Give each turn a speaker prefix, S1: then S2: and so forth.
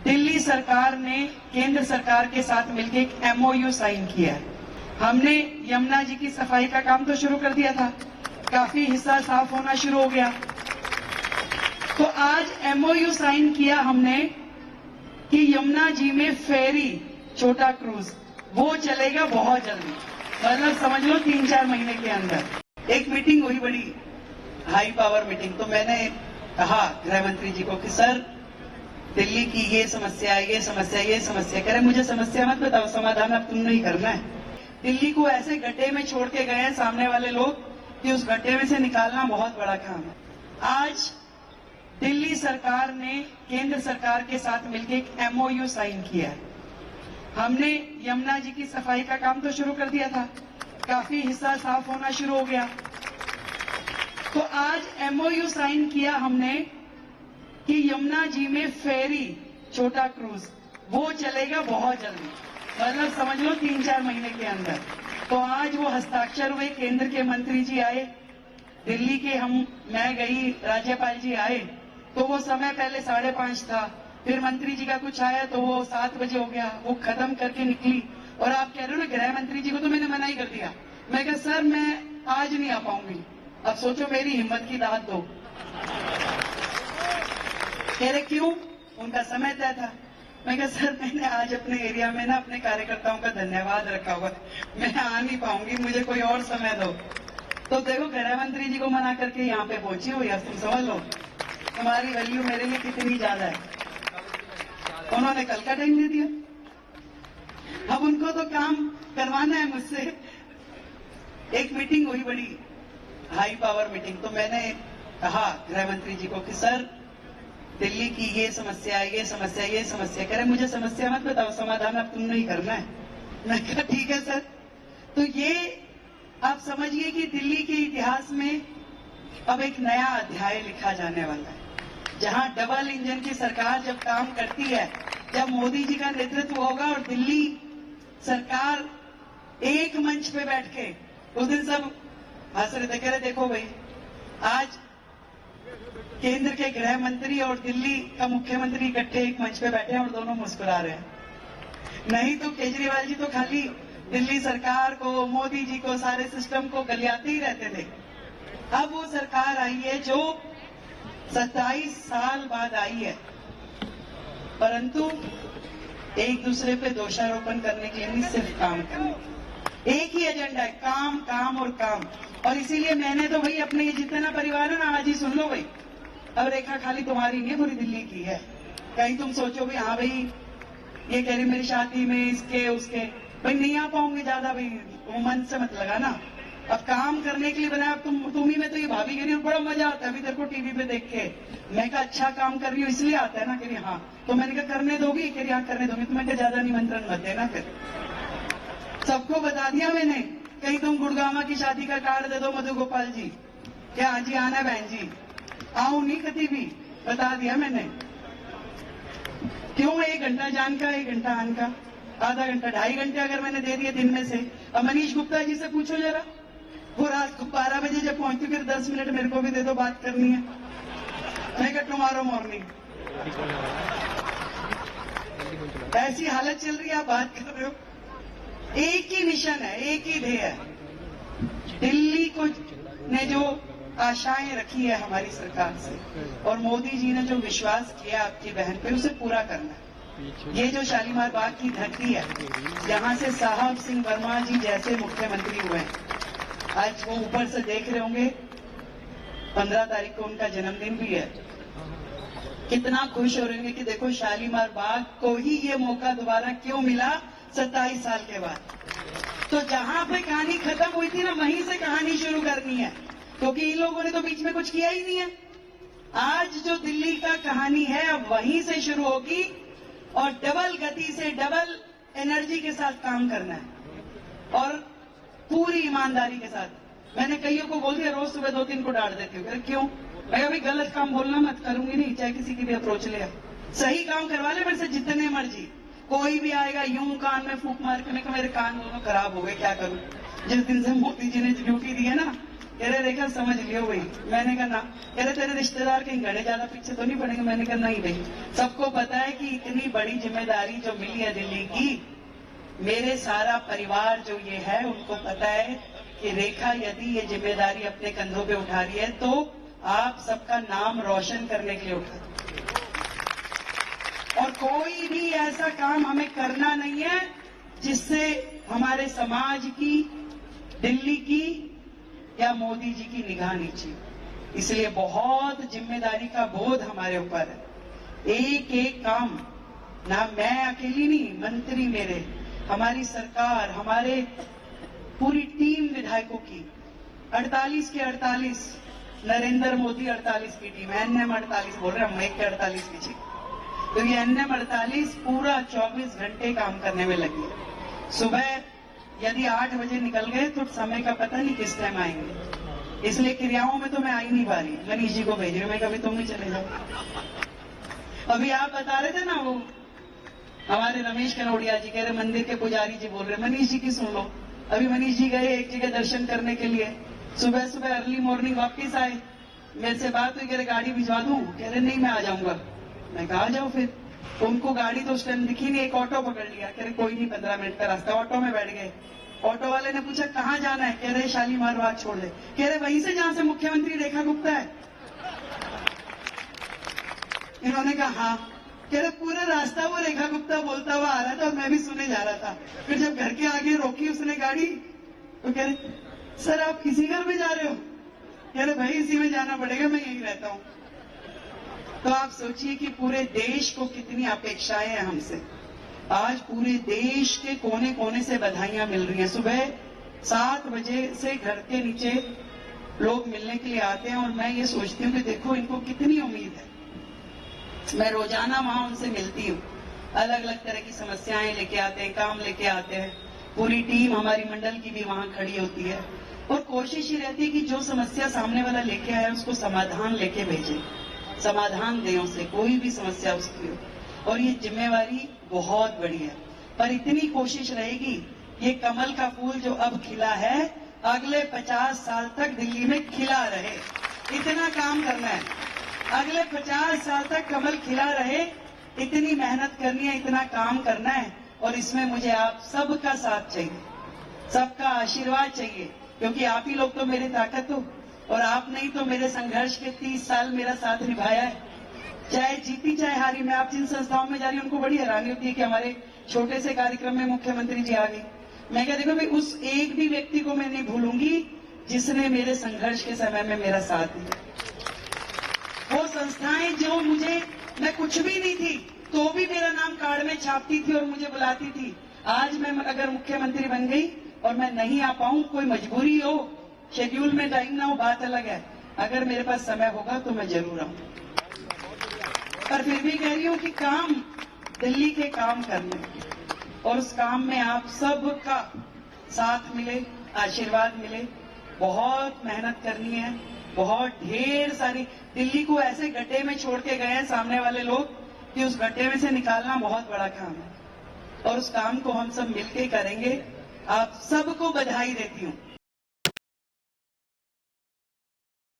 S1: दिल्ली सरकार ने केंद्र सरकार के साथ मिलकर एक एमओयू साइन किया है। हमने यमुना जी की सफाई का काम तो शुरू कर दिया था, काफी हिस्सा साफ होना शुरू हो गया। तो आज एमओयू साइन किया हमने कि यमुना जी में फेरी छोटा क्रूज वो चलेगा बहुत जल्दी, मतलब समझ लो 3-4 महीने के अंदर। एक मीटिंग हुई, बड़ी हाई पावर मीटिंग। तो मैंने कहा गृह मंत्री जी को कि सर दिल्ली की ये समस्या कह रहे मुझे समस्या मत बताओ, समाधान अब तुमने ही करना है। दिल्ली को ऐसे गड्ढे में छोड़ के गए हैं सामने वाले लोग कि उस गड्ढे में से निकालना बहुत बड़ा काम है। आज दिल्ली सरकार ने केंद्र सरकार के साथ मिलकर एक एमओयू साइन किया है। हमने यमुना जी की सफाई का काम तो शुरू कर दिया था, काफी हिस्सा साफ होना शुरू हो गया। तो आज एमओयू साइन किया हमने कि यमुना जी में फेरी छोटा क्रूज वो चलेगा बहुत जल्दी, मतलब समझ लो 3-4 महीने के अंदर। तो आज वो हस्ताक्षर हुए, केंद्र के मंत्री जी आए, दिल्ली के मैं गई, राज्यपाल जी आए। तो वो समय पहले 5:30 था, फिर मंत्री जी का कुछ आया तो वो 7 बजे हो गया, वो खत्म करके निकली। और आप कह रहे हो ना गृह मंत्री जी को तो मैंने मना ही कर दिया। मैं कहा सर मैं आज नहीं आ पाऊंगी। अब सोचो मेरी हिम्मत की दाद दो। कह रहे क्यों? उनका समय तय था। मैं कहा सर मैंने आज अपने एरिया में ना अपने कार्यकर्ताओं का धन्यवाद रखा हुआ, मैं आ नहीं पाऊंगी, मुझे कोई और समय दो। तो देखो गृह मंत्री जी को मना करके यहाँ पे पहुंची हुई, अब तुम समझ लो तुम्हारी वैल्यू मेरे लिए कितनी ज्यादा है। उन्होंने कल का टाइम दे दिया। अब उनको तो काम करवाना है मुझसे। एक मीटिंग हुई, बड़ी हाई पावर मीटिंग। तो मैंने कहा गृह मंत्री जी को कि सर दिल्ली की ये समस्या कह रहे मुझे समस्या मत बताओ, समाधान अब तुमने ही करना है। मैं कहा ठीक है सर। तो ये आप समझिए कि दिल्ली के इतिहास में अब एक नया अध्याय लिखा जाने वाला है, जहां डबल इंजन की सरकार जब काम करती है, जब मोदी जी का नेतृत्व होगा और दिल्ली सरकार एक मंच पे बैठ के, उस दिन सब हंस रहे थे, कह रहे देखो भाई आज केंद्र के गृह मंत्री और दिल्ली का मुख्यमंत्री इकट्ठे एक मंच पे बैठे हैं और दोनों मुस्कुरा रहे हैं। नहीं तो केजरीवाल जी तो खाली दिल्ली सरकार को, मोदी जी को, सारे सिस्टम को गलियाते ही रहते थे। अब वो सरकार आई है जो 27 साल बाद आई है, परंतु एक दूसरे पे दोषारोपण करने के लिए नहीं, सिर्फ काम करने के लिए। एक ही एजेंडा है, काम काम और काम। और इसीलिए मैंने तो भाई अपने ये जितना परिवार है ना, आज ही सुन लो भाई, अब रेखा खाली तुम्हारी नहीं है, पूरी दिल्ली की है। कहीं तुम सोचो भाई हाँ भाई ये कह रही मेरी शादी में इसके उसके, भाई नहीं आ पाऊंगी ज्यादा, भाई मन से मत लगा ना। अब काम करने के लिए बनाया। तुम ही में तो ये भाभी कह रही हो बड़ा मजा आता है अभी तेरे को टीवी पे देख के। मैं कहा अच्छा काम कर रही हूँ इसलिए आता है ना। कह रही हाँ। तो मैंने कहा करने दोगी? कह रही हाँ करने दोगी। तो मैं कहा ज्यादा निमंत्रण मत देना। फिर सबको बता दिया मैंने, कहीं तुम गुड़गामा की शादी का कार्ड दे दो मधु गोपाल जी, क्या हाँ जी आना बहन जी, आऊं नहीं कभी भी, बता दिया मैंने। क्यों? 1 घंटा जान का 1 घंटा आन का, आधा घंटा 2.5 घंटे अगर मैंने दे दिए दिन में से। अब मनीष गुप्ता जी से पूछो जरा, वो रात को 12 बजे जब पहुंचती फिर 10 मिनट मेरे को भी दे दो, बात करनी है। मैं कहा टुमारो मॉर्निंग। ऐसी हालत चल रही है, आप बात कर रहे हो। एक ही मिशन है, एक ही ध्येय है। दिल्ली को ने जो आशाएं रखी है हमारी सरकार से, और मोदी जी ने जो विश्वास किया आपकी बहन पे, उसे पूरा करना है। ये जो शालीमार बाग की धरती है, जहां से साहब सिंह वर्मा जी जैसे मुख्यमंत्री हुए, आज वो ऊपर से देख रहे होंगे, 15 तारीख को उनका जन्मदिन भी है। कितना खुश हो रहे होंगे कि देखो शालीमार बाग को ही ये मौका दोबारा क्यों मिला 27 साल के बाद। तो जहां पे कहानी खत्म हुई थी ना, वहीं से कहानी शुरू करनी है, क्योंकि इन लोगों ने तो बीच में कुछ किया ही नहीं है। आज जो दिल्ली का कहानी है अब वहीं से शुरू होगी, और डबल गति से, डबल एनर्जी के साथ काम करना है, और पूरी ईमानदारी के साथ। मैंने कईयों को बोल दिया, रोज सुबह 2-3 को डांट देती हूँ। क्यों? मैं अभी गलत काम बोलना मत, करूंगी नहीं, चाहे किसी की भी अप्रोच ले। सही काम करवा ले मेरे से जितने मर्जी। कोई भी आएगा यूं कान में फूंक मार के, मेरे कान दोनों खराब हो गए, क्या करूं। जिस दिन से मोदी जी ने ड्यूटी दी है ना, कह रहे रेखा समझ लियो भाई। मैंने कहा ना। कह रहे तेरे रिश्तेदार कहीं गड़े ज्यादा पीछे तो नहीं पड़ेंगे। मैंने कहा नहीं भाई, सबको पता है कि इतनी बड़ी जिम्मेदारी जो मिली है दिल्ली की, मेरे सारा परिवार जो ये है उनको पता है कि रेखा यदि ये जिम्मेदारी अपने कंधों पे उठा रही है तो आप सबका नाम रोशन करने के लिए उठा। और कोई भी ऐसा काम हमें करना नहीं है जिससे हमारे समाज की, दिल्ली की या मोदी जी की निगाह नीचे। इसलिए बहुत जिम्मेदारी का बोझ हमारे ऊपर है। एक एक काम, ना मैं अकेली नहीं, मंत्री मेरे, हमारी सरकार, हमारे पूरी टीम विधायकों की, 48 के 48, नरेंद्र मोदी 48 की टीम, एनएम 48 बोल रहे हैं, हम एक के 48 की चाहिए। तो ये एनएम 48 पूरा 24 घंटे काम करने में लगी है। सुबह यदि 8 बजे निकल गए तो समय का पता नहीं किस टाइम आएंगे। इसलिए क्रियाओं में तो मैं आ ही नहीं पा रही। मनीष जी को भेज रही हूं मैं, कभी तुम भी चले जाओ। अभी आप बता रहे थे ना, वो हमारे रमेश कनौड़िया जी कह रहे मंदिर के पुजारी जी बोल रहे, मनीष जी की सुन लो। अभी मनीष जी गए एक जगह दर्शन करने के लिए, सुबह सुबह अर्ली मॉर्निंग वापिस आए, मेरे से बात हुई, कह रहे गाड़ी भिजवा दूं? कह रहे नहीं मैं आ जाऊंगा। मैं कहा आ जाओ फिर। उनको गाड़ी तो उस टाइम दिखी नहीं, एक ऑटो पकड़ लिया। कह रहे कोई नहीं, 15 मिनट का रास्ता। ऑटो में बैठ गए। ऑटो वाले ने पूछा कहां जाना है? कह रहे शालीमार बाग छोड़ दे। कह रहे वहीं से जहां से मुख्यमंत्री रेखा गुप्ता है? इन्होंने कहा हाँ। कह रहे पूरा रास्ता वो रेखा गुप्ता बोलता हुआ आ रहा था और मैं भी सुने जा रहा था। फिर जब घर के आगे रोकी उसने गाड़ी तो कह रहे सर आप किसी घर में जा रहे हो? कह रहे भाई इसी में जाना पड़ेगा, मैं यहीं रहता हूं। तो आप सोचिए कि पूरे देश को कितनी अपेक्षाएं हैं हमसे। आज पूरे देश के कोने कोने से बधाइयां मिल रही हैं। सुबह 7 बजे से घर के नीचे लोग मिलने के लिए आते हैं और मैं ये सोचती हूँ कि देखो इनको कितनी उम्मीद है। मैं रोजाना वहां उनसे मिलती हूँ, अलग अलग तरह की समस्याएं लेके आते हैं, काम लेके आते हैं। पूरी टीम हमारी मंडल की भी वहां खड़ी होती है और कोशिश ही रहती है कि जो समस्या सामने वाला लेके आया उसको समाधान लेके भेजे, समाधान दें उसे, कोई भी समस्या उसकी हो। और ये जिम्मेवारी बहुत बड़ी है, पर इतनी कोशिश रहेगी ये कमल का फूल जो अब खिला है अगले 50 साल तक दिल्ली में खिला रहे। इतना काम करना है, अगले 50 साल तक कमल खिला रहे। इतनी मेहनत करनी है, इतना काम करना है और इसमें मुझे आप सबका साथ चाहिए, सबका आशीर्वाद चाहिए, क्योंकि आप ही लोग तो मेरी ताकत हो और आप नहीं तो मेरे संघर्ष के 30 साल मेरा साथ निभाया है, चाहे जीती चाहे हारी। मैं आप जिन संस्थाओं में जा रही हूं उनको बड़ी हैरानी होती है कि हमारे छोटे से कार्यक्रम में मुख्यमंत्री जी आ गई। मैं क्या देखो भाई उस एक भी व्यक्ति को मैं नहीं भूलूंगी जिसने मेरे संघर्ष के समय में मेरा साथ दिया। वो संस्थाएं जो मुझे, मैं कुछ भी नहीं थी तो भी मेरा नाम कार्ड में छापती थी और मुझे बुलाती थी। आज मैं अगर मुख्यमंत्री बन गई और मैं नहीं आ पाऊं, कोई मजबूरी हो, शेड्यूल में टाइम ना हो, बात अलग है। अगर मेरे पास समय होगा तो मैं जरूर आऊं। पर फिर भी कह रही हूं कि काम दिल्ली के काम करने और उस काम में आप सबका साथ मिले, आशीर्वाद मिले। बहुत मेहनत करनी है, बहुत ढेर सारी। दिल्ली को ऐसे गड्ढे में छोड़ के गए हैं सामने वाले लोग कि उस गड्ढे में से निकालना बहुत बड़ा काम है और उस काम को हम सब मिलकर करेंगे। आप सबको बधाई देती हूं।